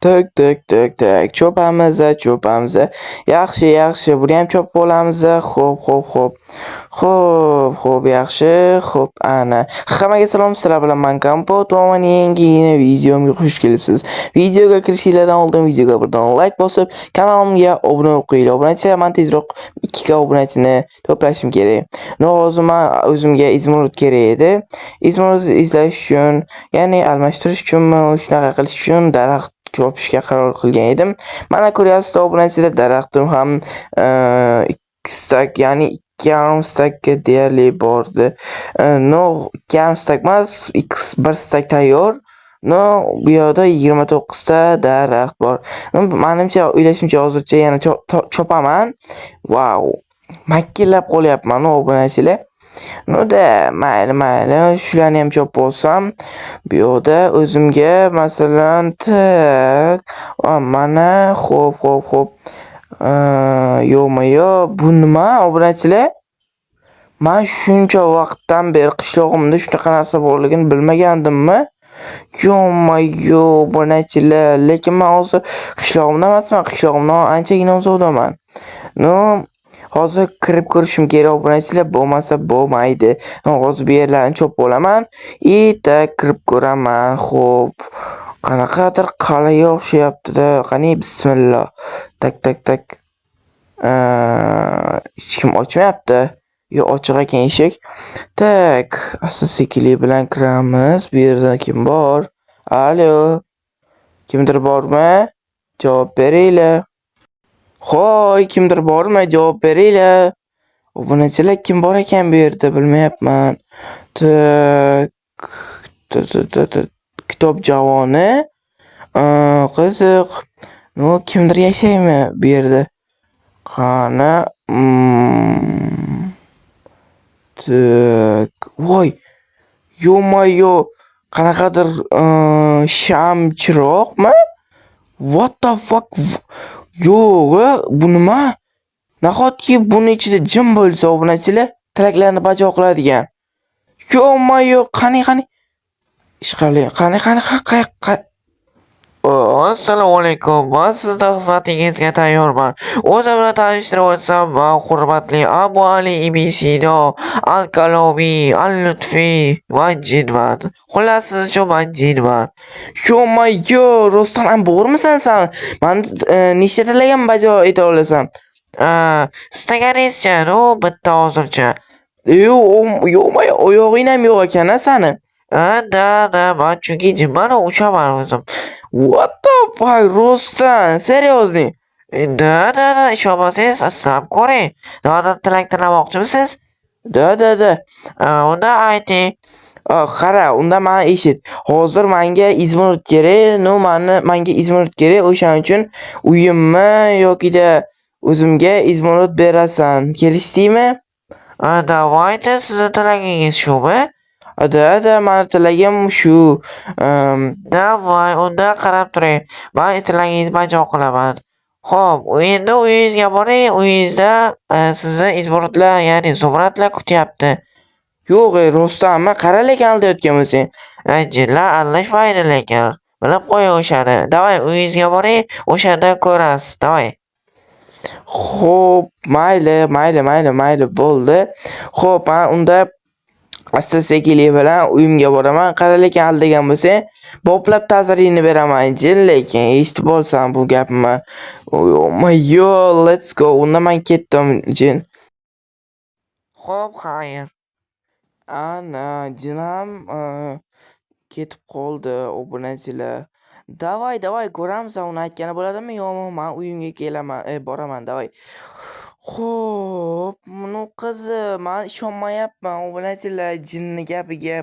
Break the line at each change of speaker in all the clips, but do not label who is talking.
Tak. Cho'pamiz. Yaxshi. Buni ham chop qilamiz. Xo'p, yaxshi. Xo'p, ana. Hammaga salom, sizlar bilan men Kompot va mening yangi videomga xush kelibsiz. Videoga kirishingizdan oldin videoga birdan like bosib, kanalimga obuna qo'ying. Obunachilar men tezroq 2 ga obunachini to'plashim kerak. Hozir men o'zimga izmurod kerak edi. Izmurod izlash uchun, ya'ni almashtirish uchunmi, shunaqa qilish uchun daraxt chopishga qaror qilgan edim. Mana ko'ryapsiz, obunachilar daraxtim ham 2 stak, ya'ni 2,5 stakka deyarli bordi. 2,5 stak emas, 1 stak tayyor. Bu yerda 29 ta daraxt bor. Menimcha, o'ylashimcha hozircha yana chopaman. Wow. Makkillab qolyapman obunachilar. Mayli, shularni ham chopib olsam, bu yerda o'zimga masalan mana xo'p. Yo'q-mayo, bu nima obunachilar? Men shuncha vaqtdan beri qishlog'imda shunaqa narsa borligini bilmagandimmi? Yo'q-mayo, obunachilar, lekin men hozir qishlog'imda emasman, qishlog'imdan anchagina uzoqdaman. Hozir kirib ko'rishim kerak obunachilar, bo'lmasa bo'lmaydi. Hozir bu yerlarni chopib olaman, kirib ko'raman. Xo'p. Qanaqadir qal'aga o'xshayapti-da. Qani bismillah. Tak. Hech kim ochmayapti. Yo'q, ochiq ekan eshik. Tak, asta-sekinlik bilan kiramiz. Bu yerda kim bor? Alo. Kimdir bormi? Javob beringlar. Xo'y, kimdir bormi? Javob beringlar. Obunachilar, kim bor ekan bu yerda bilmayapman. Tak. Kitob javoni. Qiziq. Kimdir yashaymi bu yerda? Qani? Tak. Voy. Yo'q-mayo, qanaqadir sham chiroqmi? What the fuck? Yo'q, bu nima? Nahotki buni ichida jin bo'lsa, obunachilar tilaklarni bajo qiladigan. Yo'q-mayo, qani. Ishqali, qani.
Assalomu alaykum. Men sizning xizmatingizga tayyorman. O'zim bilan tanishtirib o'tsam, men hurmatli Abu Ali ibn Sino al-Kalobi al-Lutfi majidman. Xullas, siz uchun majidman.
Yo'q-mayo, rostdan ham bormisan sen? Men nechta tilagim bajo eta olasan?
Istaganingizcha, bitta hozircha.
Yo'q-mayo, oyog'ing ham yo'q ekan-a sani?
Da, men chunki jinman, uchaman o'zim.
What the fuck, rostdan? Серьезный?
Da, ishonmasangiz, sinab ko'ring. Nimadan tilak tilamoqchimisiz?
Da.
Unda ayting.
Qara, unda meni eshit. Hozir menga izmurod kerak. Menga izmurod kerak. O'shaning uchun uyimmi yoki-da o'zimga izmurod berasan. Kelishdingmi?
Davayda, sizning tilagingiz shumi?
Da, meni tilagim shu.
Davay, unda qarab turing. Men tilagingizni bajo qilaman. Xo'p, endi uyingizga boring. Uyingizda sizni izmurodlar, ya'ni zumradlar kutyapti.
Yo'q, rostdanmi? Qara lekin aldayotgan bo'lsang.
Jinlar aldashmaydi lekin. Bilib qo'ying o'shani. Davay, uyingizga boring, o'shanda ko'rasiz. Davay.
Xo'p, mayli, bo'ldi. Xo'p, men unda asta-sekinlik bilan uyimga boraman. Qara lekin aldagan bo'lsang, boplab ta'ziringni beraman. Jin, lekin eshitib olsam bu gapimni. Yo, let's go. Unda men ketdim, jin.
Xo'p, xayr.
Ana, jinam ketib qoldi, obunachilar. Davay, ko'ramiz, uni aytgani bo'ladimi? Yo'qmi, men uyimga kelaman, boraman, davay. Xo'p, qizi, men ishonmayapman obunachilar jinni gapiga.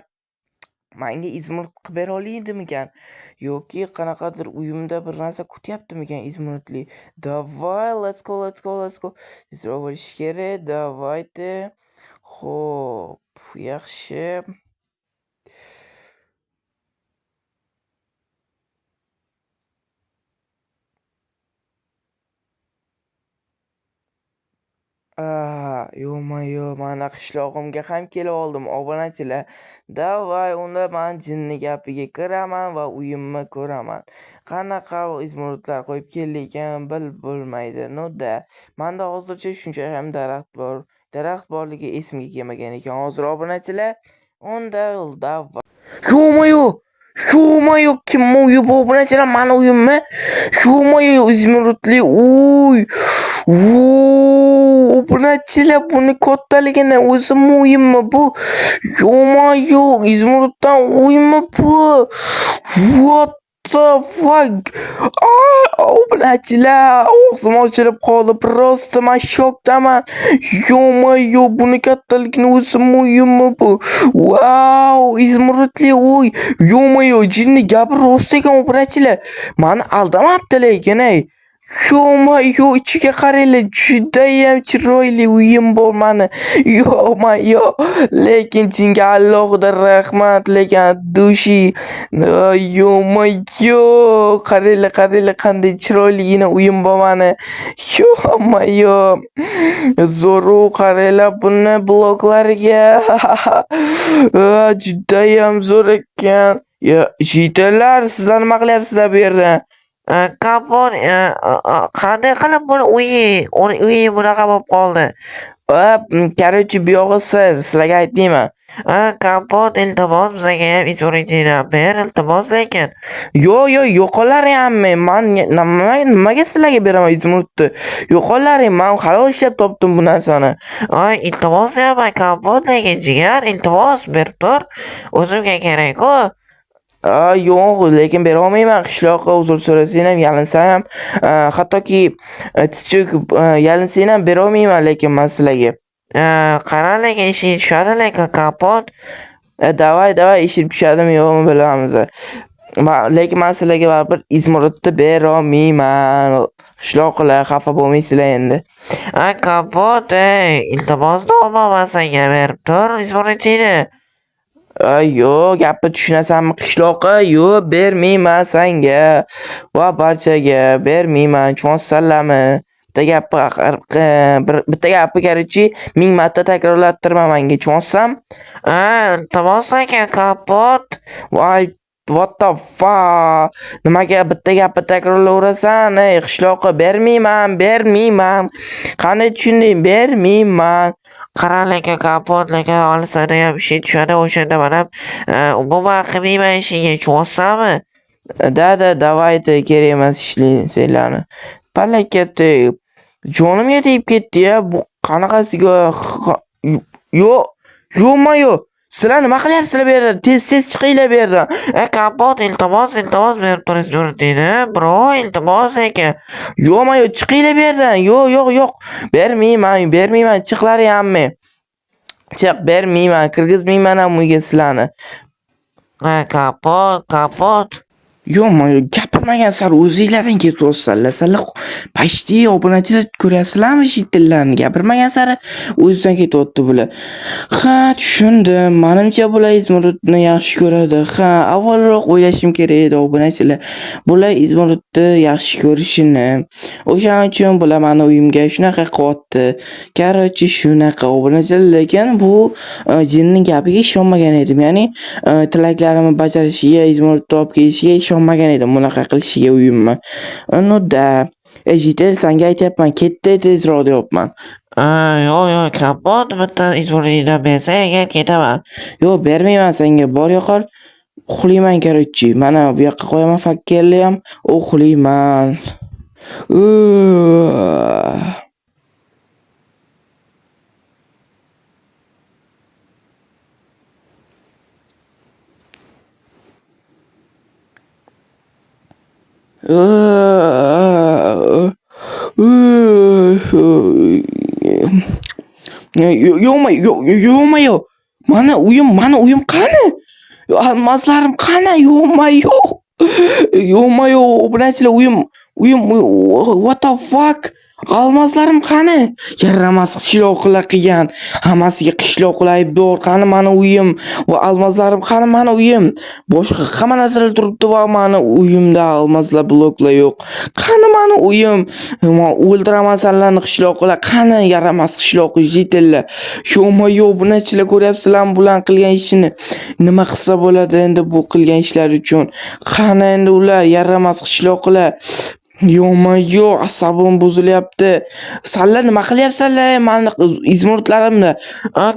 Menga izmurod qilib bera oladimikan? Yoki qanaqadir uyimda bir narsa kutyaptimikan izmurodli? Davay, let's go. Tezroq bo'lish kerak. Davayda. Xo'p, yaxshi. Yo-mayo, mana qishlog'imga ham kelib oldim, obunachilar. Davay, unda men jinni gapiga kiraman va uyimni ko'raman. Qanaqa izmirotlar qo'yib kelgan bo'lmaydi. No-da. Menda hozircha shuncha ham daraxt bor. Daraxt borligi esimga kelmagan ekan. Hozir obunachilar, unda davay. Yo-mayo! Yo-mayo, kim uyib obunachilar, mani uyimmi? Yo-mayo, izmirotli uy. Obunachilar, buni kattaligini o'zim uyimmi bu? Yo-mayo, izmirotdan uymi bu? What the fuck? Obunachilar, og'zim ochilib qoldi. Prosta men shokdaman. Yo-mayo, buni kattaligini o'zim uyimmi bu? Wow, izmirotli uy. Yo-mayo, jinni gapi rost ekan obunachilar. Meni aldamabdi lekin ey. Yo-mayo, ichiga qaranglar, judayam chiroyli uyim bor meni. Yo-mayo, lekin jinga Allohdan rahmat, lekin dushi. Yo-mayo, qaranglar qanday chiroyligina uyim bor meni. Yo-mayo, zo'ru qaranglar buni bloklariga. Judayam zo'r ekan. Jitalar, sizlar nima qilyapsizlar bu yerda?
Kapot, qanday qilib buni uyi bunaqa bo'lib qoldi?
Короче, bu yog'i sir, sizlarga aytdingmi?
Kapot, iltimos bizga ham izmirotini ber, iltimos lekin.
Yo'qolaringmi? Men nimaga sizlarga beraman izmirotni? Yo'qolaring, men halol ishlab topdim bu narsani.
Iltimos deyapman Kapot, lekin jigar, iltimos berib tur. O'zimga kerak-ku.
Yo'q, lekin bera olmayman. Qishloqqa uzr so'rasang ham, yalinsam ham, hattoki tiz cho'kib yalinsang ham bera olmayman, lekin men sizlarga.
Qara lekin ishing tushadi lekin Kapot.
Davay, ishim tushadimi yo'qmi bilamiz. Lekin men sizlarga baribir izmirotni bera olmayman. Qishloqlar xafa bo'lmaysizlar endi.
Kapot, iltimos olmaman senga berib tur izmirotini.
Yo'q, gapni tushunasanmi qishloqqa? Yo'q, bermayman senga va barchaga bermayman. Tushunsanlarmi? Bitta gapni короче 1000 marta takrorlattirma menga, tushunsam?
Iltimos lekin Kapot.
Voy, what the fuck? Nimaga bitta gapni takrorlayverasan? Qishloqqa bermayman. Qanday tushunding? Bermayman.
Qara lekin Kapot, lekin olisada ham ishing tushadi, o'shanda men ham umuman qilmayman ishingga, tushunsanmi?
Davaydi, kerak emas ishlang senlarni. Palakatda jonimga tegib ketdi-ya. Bu qanaqasiga? Yo-mayo. Sizlar nima qilyapsizlar bu yerda? Tez chiqinglar bu yerdan.
Kapot, iltimos berib tur izmirotini, bro, iltimos lekin.
Yo-mayo, chiqinglar bu yerdan. Yo'q. Bermayman. Chiqlaringmi? Chiq, bermayman. Kirgizmayman ham uyga sizlarni.
Kapot.
Yo-mayo, gapirmagan sari o'zinglardan ketyapsizlar. Sizlar pashti obunachilar ko'ryapsizlarmi shitillarni? Gapirmagan sari o'zidan ketyapti bular. Tushundim. Menimcha bular izmirotni yaxshi ko'radi. Avvalroq o'ylashim kerak edi obunachilar. Bular izmirotni yaxshi ko'rishini. O'shaning uchun bular meni uyimga shunaqa qilyapti. Короче, shunaqa obunachilar, lekin bu jinning gapiga ishonmagan edim. Ya'ni tilaklarimni bajarishiga, izmirotni olib kelishiga ishonmagan edim, bunaqa qilishiga uyimni. No-da. Jitel, senga aytyapman, ketdi tezroq deyapman.
Yo'q, Kapot, bitta izmirotini bersang agar ketaman.
Yo'q, bermayman senga. Bor yo'qol. Uxlayman короче. Mana bu yoqqa qo'yaman fakkelni ham, uxlayman. Yo'q-mayo. Mana uyim qani? Almaslarim qani? Yo'q-mayo. Obunachilar, uyim what the fuck? Almazlarim qani? Yaramas qishloqlar qilgan. Hammasiga qishloqlar aybdor. Qani mani uyim va almazlarim qani mani uyim? Boshqa hamma narsalar turibdi va mani uyimda almazlar bloklar yo'q. Qani mani uyim? Men o'ldiraman sizlarni qishloqlar. Qani yaramas qishloq jitillar. Yo bunachilar ko'ryapsizlarmi bular qilgan ishini? Nima qilsa bo'ladi endi bu qilgan ishlar uchun? Qani endi ular yaramas qishloqlar. Yo, asabim buzilyapti. Sizlar nima qilyapsizlar? Mani izmirtlarimni.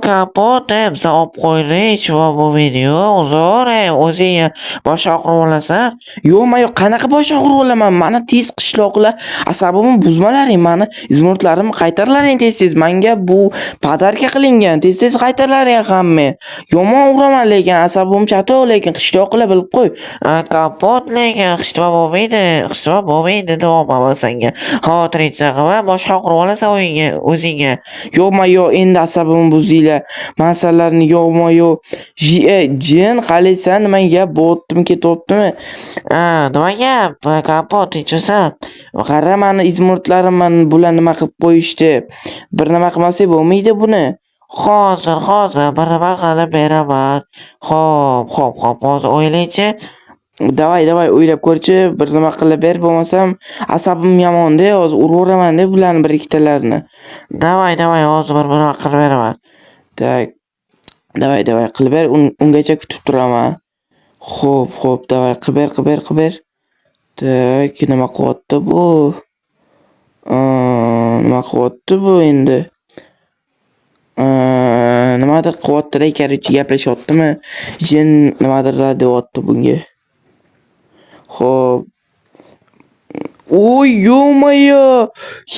Kapot biza olib qo'ydik va bu video uzr, o'zing boshqa qurib olasan.
Yo'q, qanaqa boshqa qurib olaman? Mani tez qishloqlar asabimni buzmalaring. Mani izmirtlarimni qaytarlaring tez. Menga bu podarka qilingan. Tez qaytarlaring hamma. Yomon uraman lekin asabim chato lekin qishloqlar bilib qo'y.
Kapot lekin qishloq bo'lmaydi deyapman senga. Xotiringcha qilma, boshqa qurib olasan o'zingga.
Yo'q, endi asabimni buzinglar. Masalarni yo'q. Jin qalaysan, nima gap bo'tdim ketyaptimi?
Nima gap? Kapot ichasan.
Qara mani izmirtlarim bular nima qilib qo'yishdi. Bir nima qilmasak bo'lmaydi buni.
Hozir bir nima qilib beraman. Xo'p, hozir o'ylaychi.
Davay o'ylab ko'rchi, bir nima qilib ber, bo'lmasam asabim yomon-da, hozir uraveraman-da bularni bir ikkitalarini.
Davay, hozir bir nima qilib beraman.
Tak. Davay qilib ber, ungacha kutib turaman. Xo'p, davay qilib ber. Tak, nima qilyapti bu? Nima qilyapti bu endi? Nimadir qilyapti-da, korоче gaplashyaptimi? Jin nimadir deyapti bunga. Xo'p. Yo,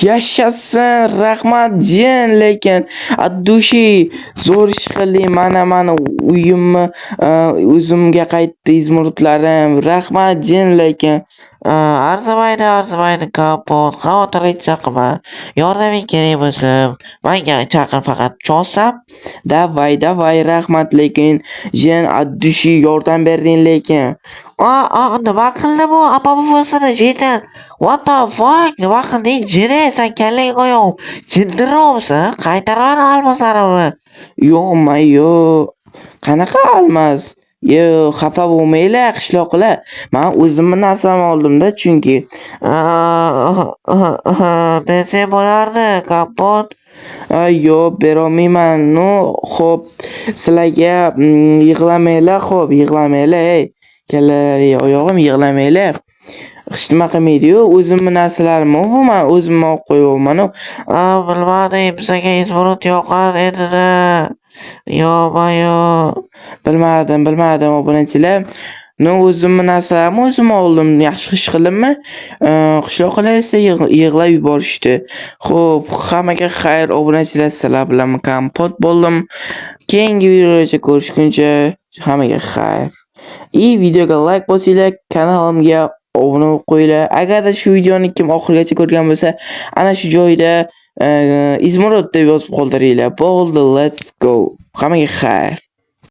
yashasın, rahmat jin, lekin addushi zo'r ish qilding. Mana uyimni o'zimga qaytdi izmirtlarim. Rahmat jin, lekin
arzimaydi kapot, xavotiringcha qilma. Yordaming kerak bo'lsa, menga chaqir faqat chosam.
Davay, rahmat, lekin jin addushi yordam berding lekin.
Nima qildi bu? Apa buvasini jitan. What the fuck? Nima qilding? Jini, sen kallang qo'yib. Jindirobsan? Qaytaraman almasarimni.
Yo'q. Qanaqa almas? Xafa bo'lmanglar qishloqlar. Men o'zimni narsamni oldim-da, chunki.
Bersa bo'lardi, kapot.
Yo'q, berolmayman. Xo'p, sizlarga yig'lamanglar, yig'lamanglar. Kallalari oyog'im yig'lamanglar. Hech nima qilmaydi-yu, o'zimni narsalarimni bu men o'zim olib qo'yapman.
Bilmadim, bizga izmirut yoqar edi-da. Yo'q.
Bilmadim obunachilar. O'zimni narsalarimni o'zim oldim. Yaxshi ish qildimmi? Qishloqlar esa yig'lab yuborishdi. Xo'p, hammaga xayr obunachilar, sizlar bilan kompot bo'ldim. Keyingi videolarda ko'rishguncha hammaga xayr. Videoga like bosinglar, kanalimga obuna bo'lib qo'yinglar. Agarda shu videoni kim oxirigacha ko'rgan bo'lsa, ana shu joyda izmirot deb yozib qoldiringlar. Bo'ldi, let's go. Hammaga xayr.